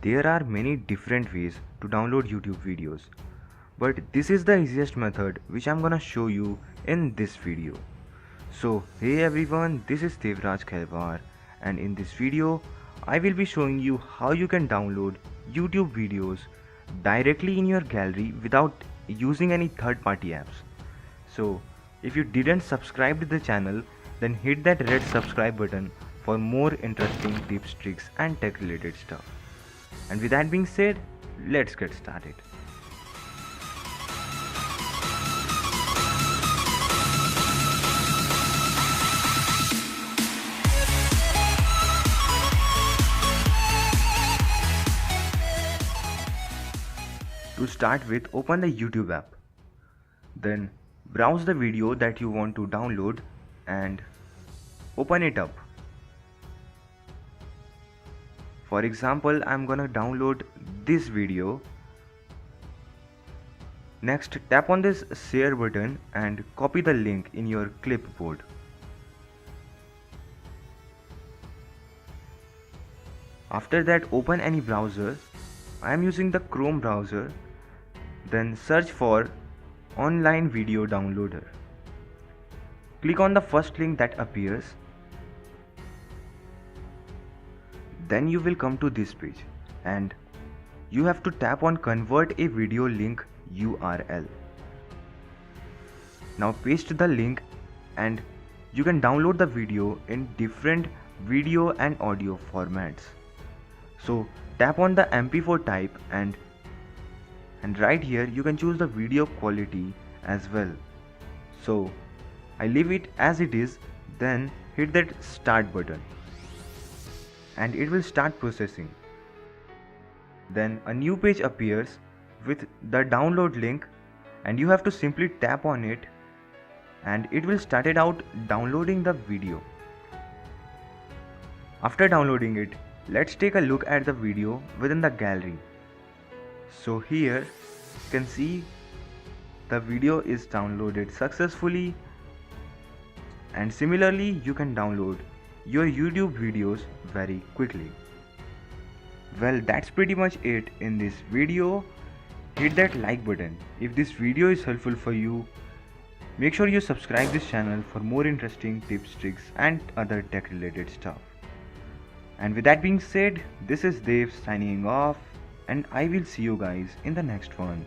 There are many different ways to download YouTube videos, but this is the easiest method which I'm gonna show you in this video. So hey everyone, this is Devraj Khelwar, and in this video I will be showing you how you can download YouTube videos directly in your gallery without using any third-party apps. So if you didn't subscribe to the channel, then hit that red subscribe button for more interesting tips, tricks and tech related stuff. And with that being said, let's get started. To start with, open the YouTube app. Then browse the video that you want to download and open it up. For example, I'm gonna download this video. Next, tap on this share button and copy the link in your clipboard. After that, open any browser. I am using the Chrome browser. Then search for online video downloader. Click on the first link that appears. Then you will come to this page and you have to tap on convert a video link URL. Now paste the link and you can download the video in different video and audio formats. So tap on the MP4 type and right here you can choose the video quality as well. So I leave it as it is, then hit that start button and it will start processing. Then a new page appears with the download link and you have to simply tap on it and it will start it out downloading the video. After downloading it, let's take a look at the video within the gallery. So here you can see the video is downloaded successfully, and similarly you can download your YouTube videos very quickly. Well, that's pretty much it in this video. Hit that like button if this video is helpful for you. Make sure you subscribe this channel for more interesting tips, tricks and other tech related stuff. And with that being said, this is Dev signing off, and I will see you guys in the next one.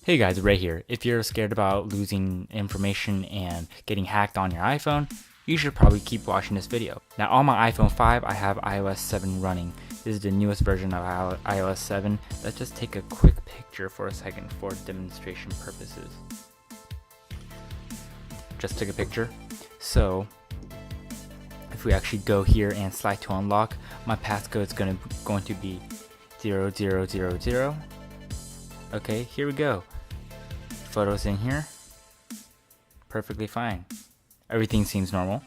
Hey guys, Ray here. If you're scared about losing information and getting hacked on your iPhone, you should probably keep watching this video. Now on my iPhone 5, I have iOS 7 running. This is the newest version of iOS 7. Let's just take a quick picture for a second for demonstration purposes. Just took a picture. So if we actually go here and slide to unlock, my passcode is going to be 0000. Okay, here we go. Photos in here. Perfectly fine. Everything seems normal.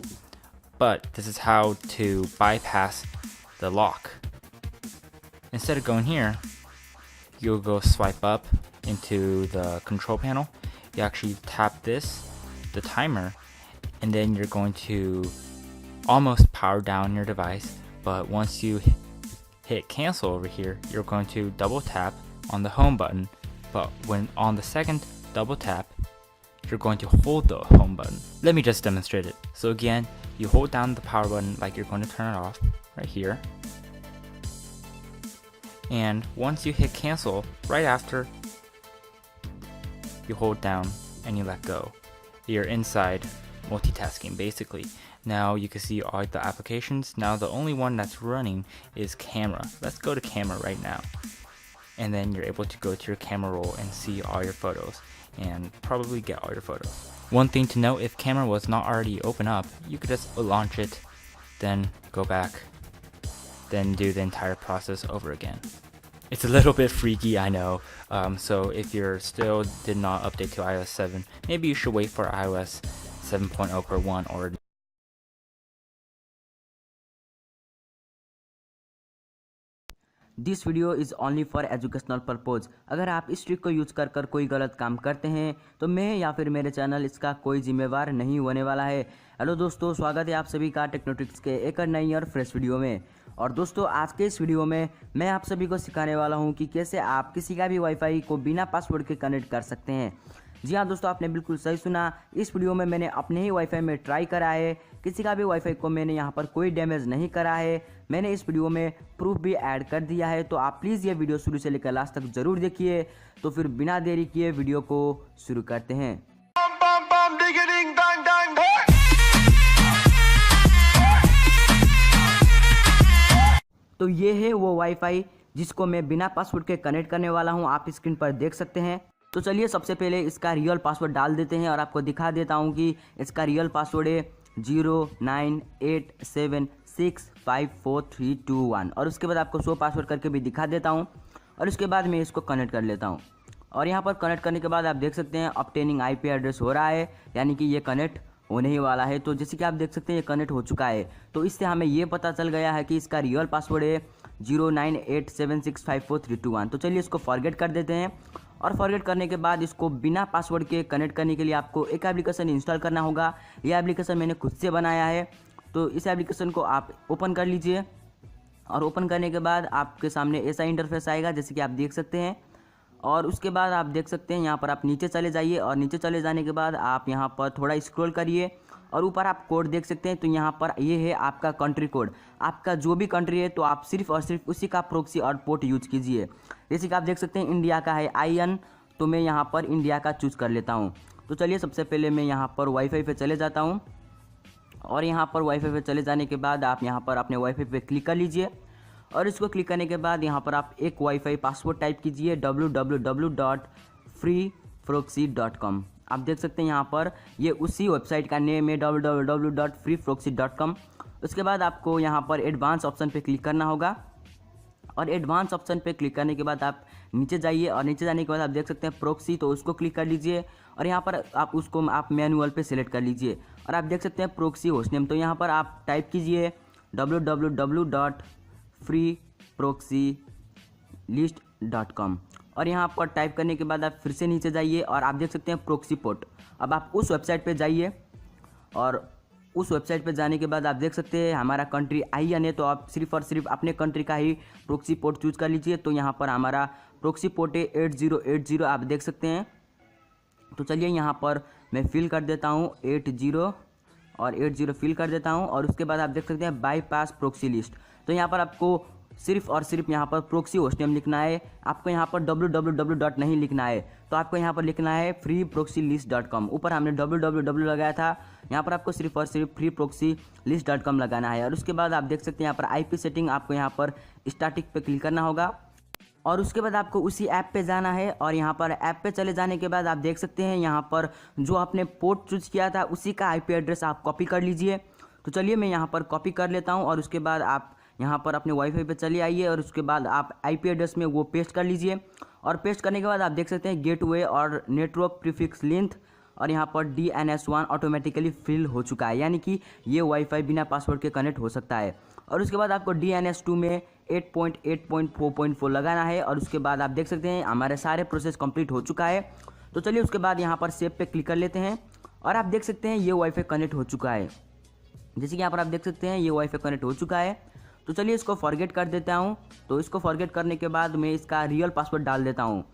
But this is how to bypass the lock. Instead of going here, you'll go swipe up into the control panel. You actually tap this, the timer, and then you're going to almost power down your device. But once you hit cancel over here, you're going to double tap on the home button, but when on the second double tap, you're going to hold the home button. Let me just demonstrate it. So again, you hold down the power button like you're going to turn it off right here. And once you hit cancel, right after, you hold down and you let go. You're inside multitasking basically. Now you can see all the applications. Now the only one that's running is camera. Let's go to camera right now. And then you're able to go to your camera roll and see all your photos and probably get all your photos. One thing to note, if camera was not already open up, you could just launch it, then go back, then do the entire process over again. It's a little bit freaky, I know. So if you're still did not update to iOS 7, maybe you should wait for iOS 7.0 per 1 or this video is only for educational purpose. अगर आप इस trick को use कर कर कोई गलत काम करते हैं तो मैं या फिर मेरे चैनल इसका कोई जिम्मेवार नहीं होने वाला है। हेलो दोस्तों, स्वागत है आप सभी का टेक्नोट्रिक्स के एक नई और फ्रेश वीडियो में। और दोस्तों, आज के इस वीडियो में मैं आप सभी को सिखाने वाला हूं कि कैसे आप किसी का भी वाईफाई को बिना पासवर्ड के कनेक्ट कर सकते हैं। जी हाँ दोस्तों, आपने बिल्कुल सही सुना। इस वीडियो में मैंने अपने ही वाईफाई में ट्राई करा है, किसी का भी वाईफाई को मैंने यहाँ पर कोई डैमेज नहीं करा है। मैंने इस वीडियो में प्रूफ भी ऐड कर दिया है, तो आप प्लीज़ ये वीडियो शुरू से लेकर लास्ट तक ज़रूर देखिए। तो फिर बिना देरी किए वीडियो को शुरू करते हैं। तो ये है वो वाईफाई जिसको मैं बिना पासवर्ड के कनेक्ट करने वाला हूँ, आप स्क्रीन पर देख सकते हैं। तो चलिए सबसे पहले इसका रियल पासवर्ड डाल देते हैं और आपको दिखा देता हूँ कि इसका रियल पासवर्ड है 098765432 और उसके बाद आपको शो पासवर्ड करके भी दिखा देता हूँ। और उसके बाद मैं इसको कनेक्ट कर लेता हूँ। और यहाँ पर कनेक्ट करने के बाद आप देख सकते हैं ऑब्टेनिंग आईपी एड्रेस हो रहा है, यानी कि ये कनेक्ट होने ही वाला है। तो जैसे कि आप देख सकते हैं ये कनेक्ट हो चुका है। तो इससे हमें ये पता चल गया है कि इसका रियल पासवर्ड है 098765432 तो चलिए इसको फॉरगेट कर देते हैं। और फॉरगेट करने के बाद इसको बिना पासवर्ड के कनेक्ट करने के लिए आपको एक एप्लीकेशन इंस्टॉल करना होगा। यह एप्लीकेशन मैंने खुद से बनाया है। तो इस एप्लीकेशन को आप ओपन कर लीजिए और ओपन करने के बाद आपके सामने ऐसा इंटरफेस आएगा जैसे कि आप देख सकते हैं। और उसके बाद आप देख सकते हैं यहाँ पर आप नीचे चले जाइए और नीचे चले जाने के बाद आप यहाँ पर थोड़ा स्क्रॉल करिए और ऊपर आप कोड देख सकते हैं। तो यहाँ पर ये है आपका कंट्री कोड, आपका जो भी कंट्री है तो आप सिर्फ और सिर्फ उसी का प्रॉक्सी और पोर्ट यूज कीजिए। जैसे कि आप देख सकते हैं इंडिया का है IN, तो मैं यहाँ पर इंडिया का चूज़ कर लेता हूँ। तो चलिए सबसे पहले मैं यहाँ पर वाईफाई पे चले जाता हूँ और यहाँ पर वाईफाई पे चले जाने के बाद आप यहाँ पर अपने वाईफाई पे क्लिक कर लीजिए। और इसको क्लिक करने के बाद यहाँ पर आप एक वाईफाई पासवर्ड टाइप कीजिए www.freeproxy.com। आप देख सकते हैं यहाँ पर ये उसी वेबसाइट का नेम है www.freeproxy.com। उसके बाद आपको यहाँ पर एडवांस ऑप्शन पे क्लिक करना होगा और एडवांस ऑप्शन पे क्लिक करने के बाद आप नीचे जाइए और नीचे जाने के बाद आप देख सकते हैं प्रोक्सी, तो उसको क्लिक कर लीजिए और यहाँ पर आप उसको आप मैनुअल पे सिलेक्ट कर लीजिए। और आप देख सकते हैं प्रोक्सी होस्टनेम, तो यहाँ पर आप टाइप कीजिए www.freeproxylist.com और यहाँ पर टाइप करने के बाद आप फिर से नीचे जाइए और आप देख सकते हैं प्रोक्सी पोर्ट। अब आप उस वेबसाइट पे जाइए और उस वेबसाइट पे जाने के बाद आप देख सकते हैं हमारा कंट्री IN है, तो आप सिर्फ और सिर्फ अपने कंट्री का ही प्रोक्सी पोर्ट चूज़ कर लीजिए। तो यहाँ पर हमारा प्रोक्सी पोर्ट है 8080, आप देख सकते हैं। तो चलिए यहाँ पर मैं फिल कर देता हूँ 80 और 80 फिल कर देता हूँ। और उसके बाद आप देख सकते हैं बाईपास प्रोक्सी लिस्ट, तो यहाँ पर आपको सिर्फ और सिर्फ यहाँ पर प्रोक्सी होस्टनेम लिखना है। आपको यहाँ पर www. नहीं लिखना है, तो आपको यहाँ पर लिखना है freeproxylist.com। ऊपर हमने www लगाया था, यहाँ पर आपको सिर्फ और सिर्फ freeproxylist.com लगाना है। और उसके बाद आप देख सकते हैं यहाँ पर IP सेटिंग, आपको यहाँ पर स्टैटिक पे क्लिक करना होगा। और उसके बाद आपको उसी ऐप पे जाना है और यहाँ पर ऐप पे चले जाने के बाद आप देख सकते हैं यहाँ पर जो आपने पोर्ट चूज़ किया था उसी का IP एड्रेस आप कॉपी कर लीजिए। तो चलिए मैं यहाँ पर कॉपी कर लेता हूँ और उसके बाद आप यहाँ पर अपने वाईफाई पे चले आइए और उसके बाद आप IP एड्रेस में वो पेस्ट कर लीजिए। और पेस्ट करने के बाद आप देख सकते हैं गेटवे और नेटवर्क प्रीफिक्स लेंथ और यहाँ पर DNS1 ऑटोमेटिकली फिल हो चुका है, यानी कि ये वाईफाई बिना पासवर्ड के कनेक्ट हो सकता है। और उसके बाद आपको DNS2 में 8.8.4.4 लगाना है और उसके बाद आप देख सकते हैं हमारे सारे प्रोसेस कंप्लीट हो चुका है। तो चलिए उसके बाद यहाँ पर सेव पे क्लिक कर लेते हैं और आप देख सकते हैं ये वाईफाई कनेक्ट हो चुका है। जैसे कि यहाँ पर आप देख सकते हैं ये वाईफाई कनेक्ट हो चुका है। तो चलिए इसको फॉरगेट कर देता हूँ। तो इसको फॉरगेट करने के बाद मैं इसका रियल पासवर्ड डाल देता हूँ।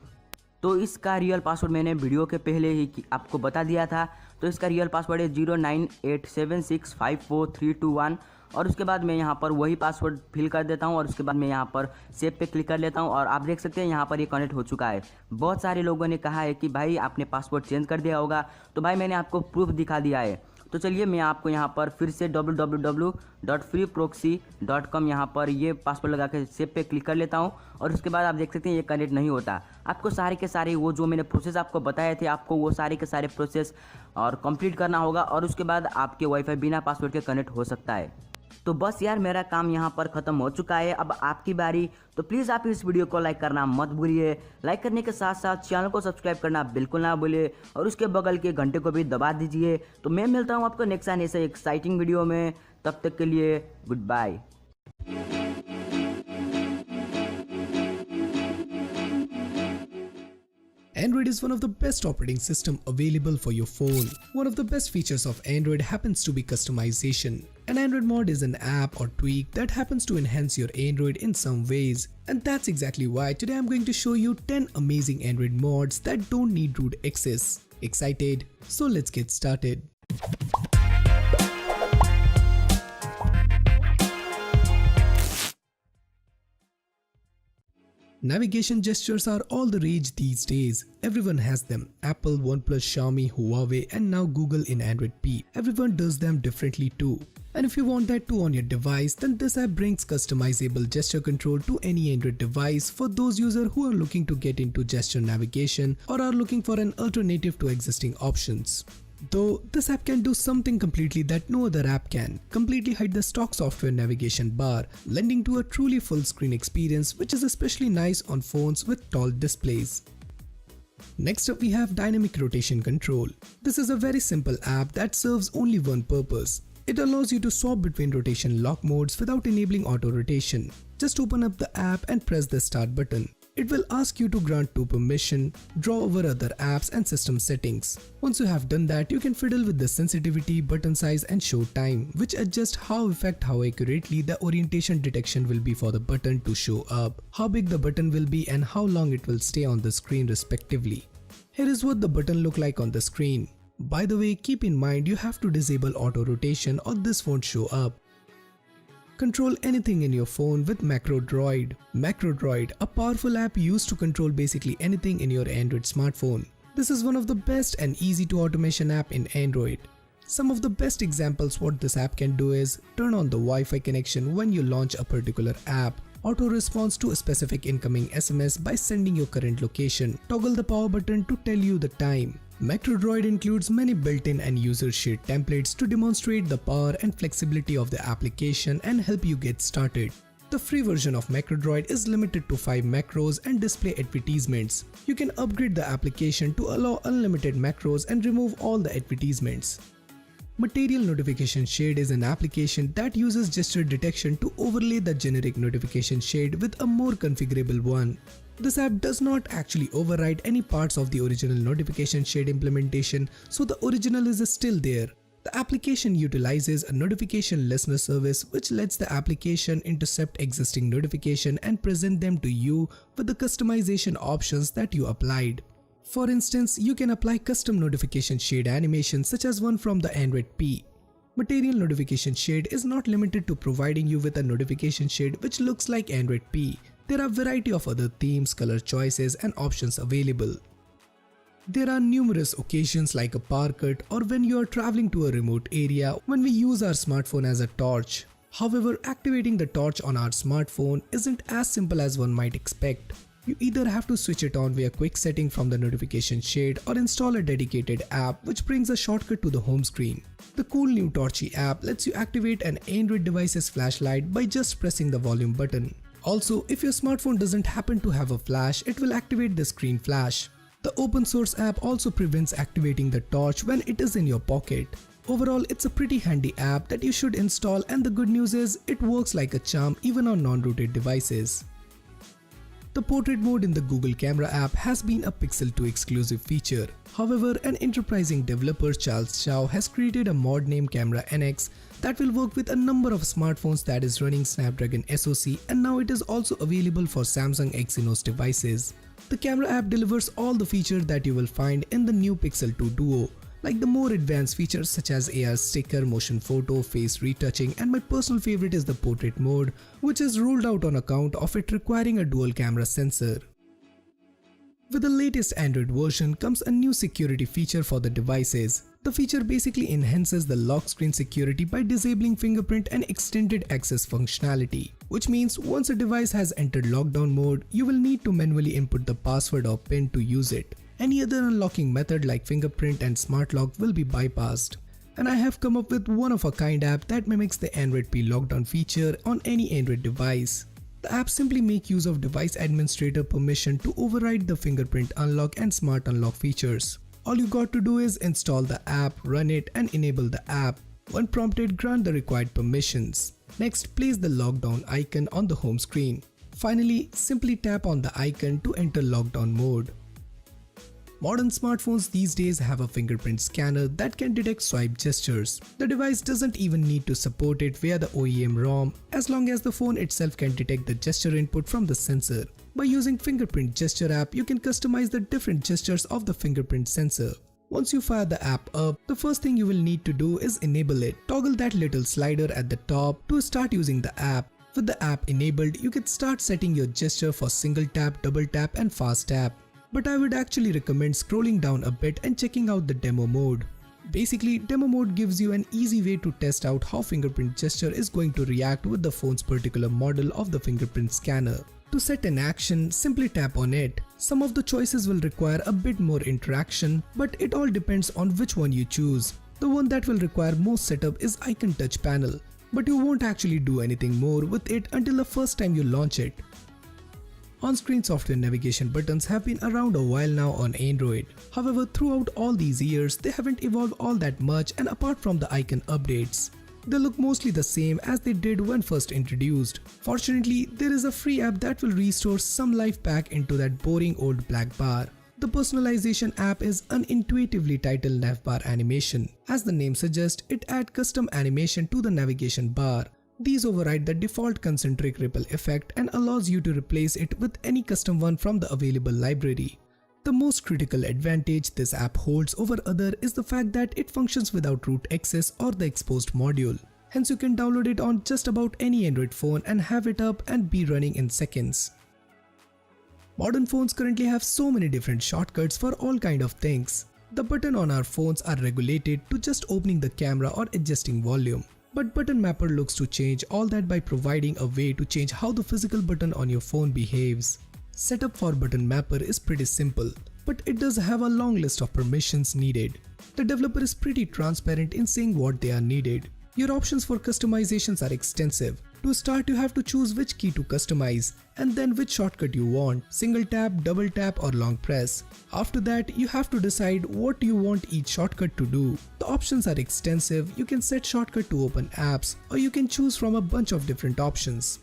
तो इसका रियल पासवर्ड मैंने वीडियो के पहले ही आपको बता दिया था। तो इसका रियल पासवर्ड है 098765432 और उसके बाद मैं यहाँ पर वही पासवर्ड फिल कर देता हूँ और उसके बाद मैं यहाँ पर सेव पे क्लिक कर लेता हूँ और आप देख सकते हैं यहाँ पर ये कनेक्ट हो चुका है। बहुत सारे लोगों ने कहा है कि भाई आपने पासवर्ड चेंज कर दिया होगा, तो भाई मैंने आपको प्रूफ दिखा दिया है। तो चलिए मैं आपको यहाँ पर फिर से www.freeproxy.com यहाँ पर ये पासवर्ड लगा के सेव पे क्लिक कर लेता हूँ और उसके बाद आप देख सकते हैं ये कनेक्ट नहीं होता। आपको सारे के सारे वो जो मैंने प्रोसेस आपको बताए थे, आपको वो सारे के सारे प्रोसेस और कंप्लीट करना होगा और उसके बाद आपके वाईफाई बिना पासवर्ड के कनेक्ट हो सकता है। तो बस यार मेरा काम यहाँ पर ख़त्म हो चुका है, अब आपकी बारी। तो प्लीज़ आप इस वीडियो को लाइक करना मत भूलिए। लाइक करने के साथ साथ चैनल को सब्सक्राइब करना बिल्कुल ना भूलिए और उसके बगल के घंटे को भी दबा दीजिए। तो मैं मिलता हूँ आपको नेक्स्ट आने से एक्साइटिंग वीडियो में, तब तक के लिए good bye. Android is one of the best operating system available for your phone. One of the best features of Android happens to be customization. An Android mod is an app or tweak that happens to enhance your Android in some ways. And that's exactly why today I'm going to show you 10 amazing Android mods that don't need root access. Excited? So let's get started. Navigation gestures are all the rage these days. Everyone has them. Apple, OnePlus, Xiaomi, Huawei and now Google in Android P. Everyone does them differently too. And if you want that too on your device, then this app brings customizable gesture control to any Android device for those users who are looking to get into gesture navigation or are looking for an alternative to existing options. Though this app can do something completely that no other app can, completely hide the stock software navigation bar, lending to a truly full screen experience which is especially nice on phones with tall displays. Next up we have Dynamic Rotation Control. This is a very simple app that serves only one purpose. It allows you to swap between rotation lock modes without enabling auto rotation. Just open up the app and press the start button. It will ask you to grant to permission, draw over other apps and system settings. Once you have done that, you can fiddle with the sensitivity, button size and show time, which adjust how accurately the orientation detection will be for the button to show up, how big the button will be and how long it will stay on the screen respectively. Here is what the button look like on the screen. By the way, keep in mind you have to disable auto rotation or this won't show up. Control anything in your phone with MacroDroid. MacroDroid, a powerful app used to control basically anything in your Android smartphone. This is one of the best and easy to automation app in Android. Some of the best examples what this app can do is turn on the Wi-Fi connection when you launch a particular app, auto response to a specific incoming SMS by sending your current location, toggle the power button to tell you the time. MacroDroid includes many built-in and user-shared templates to demonstrate the power and flexibility of the application and help you get started. The free version of MacroDroid is limited to 5 macros and display advertisements. You can upgrade the application to allow unlimited macros and remove all the advertisements. Material Notification Shade is an application that uses gesture detection to overlay the generic notification shade with a more configurable one. This app does not actually override any parts of the original notification shade implementation, so the original is still there. The application utilizes a notification listener service which lets the application intercept existing notification and present them to you with the customization options that you applied. For instance, you can apply custom notification shade animations such as one from the Android P. Material Notification Shade is not limited to providing you with a notification shade which looks like Android P. There are a variety of other themes, color choices and options available. There are numerous occasions like a power cut or when you are traveling to a remote area when we use our smartphone as a torch. However, activating the torch on our smartphone isn't as simple as one might expect. You either have to switch it on via quick setting from the notification shade or install a dedicated app which brings a shortcut to the home screen. The cool new Torchy app lets you activate an Android device's flashlight by just pressing the volume button. Also, if your smartphone doesn't happen to have a flash, it will activate the screen flash. The open source app also prevents activating the torch when it is in your pocket. Overall, it's a pretty handy app that you should install, and the good news is it works like a charm even on non-rooted devices. The portrait mode in the Google Camera app has been a Pixel 2 exclusive feature. However, an enterprising developer Charles Chow has created a mod named Camera NX that will work with a number of smartphones that is running Snapdragon SoC, and now it is also available for Samsung Exynos devices. The camera app delivers all the features that you will find in the new Pixel 2 Duo, like the more advanced features such as AR sticker, motion photo, face retouching, and my personal favorite is the portrait mode, which is rolled out on account of it requiring a dual camera sensor. With the latest Android version comes a new security feature for the devices. The feature basically enhances the lock screen security by disabling fingerprint and extended access functionality, which means once a device has entered lockdown mode, you will need to manually input the password or PIN to use it. Any other unlocking method like fingerprint and smart lock will be bypassed. and I have come up with one of a kind app that mimics the Android P lockdown feature on any Android device. The app simply makes use of device administrator permission to override the fingerprint unlock and smart unlock features. All you got to do is install the app, run it and enable the app. When prompted, grant the required permissions. Next, place the lockdown icon on the home screen. Finally, simply tap on the icon to enter lockdown mode. Modern smartphones these days have a fingerprint scanner that can detect swipe gestures. The device doesn't even need to support it via the OEM ROM as long as the phone itself can detect the gesture input from the sensor. By using Fingerprint Gesture app, you can customize the different gestures of the fingerprint sensor. Once you fire the app up, the first thing you will need to do is enable it. Toggle that little slider at the top to start using the app. With the app enabled, you can start setting your gesture for single tap, double tap and fast tap. But I would actually recommend scrolling down a bit and checking out the demo mode. Basically, demo mode gives you an easy way to test out how fingerprint gesture is going to react with the phone's particular model of the fingerprint scanner. To set an action, simply tap on it. Some of the choices will require a bit more interaction, but it all depends on which one you choose. The one that will require most setup is Icon Touch Panel, but you won't actually do anything more with it until the first time you launch it. On-screen software navigation buttons have been around a while now on Android. However, throughout all these years, they haven't evolved all that much, and apart from the icon updates, they look mostly the same as they did when first introduced. Fortunately, there is a free app that will restore some life back into that boring old black bar. The personalization app is an intuitively titled navbar animation. As the name suggests, it adds custom animation to the navigation bar. These override the default concentric ripple effect and allows you to replace it with any custom one from the available library. The most critical advantage this app holds over other is the fact that it functions without root access or the exposed module. Hence you can download it on just about any Android phone and have it up and be running in seconds. Modern phones currently have so many different shortcuts for all kind of things. The buttons on our phones are regulated to just opening the camera or adjusting volume. But Button Mapper looks to change all that by providing a way to change how the physical button on your phone behaves. Setup for Button Mapper is pretty simple, but it does have a long list of permissions needed. The developer is pretty transparent in saying what they are needed. Your options for customizations are extensive. To start, you have to choose which key to customize and then which shortcut you want, single tap, double tap or long press. After that, you have to decide what you want each shortcut to do. The options are extensive. You can set shortcut to open apps or you can choose from a bunch of different options.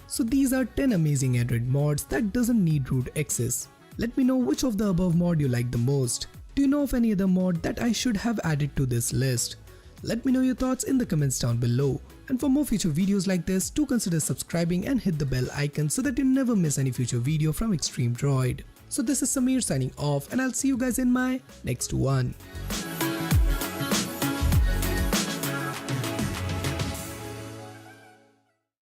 So these are 10 amazing Android mods that doesn't need root access. Let me know which of the above mod you like the most. Do you know of any other mod that I should have added to this list? Let me know your thoughts in the comments down below. And for more future videos like this, do consider subscribing and hit the bell icon so that you never miss any future video from Extreme Droid. So this is Samir signing off and I'll see you guys in my next one.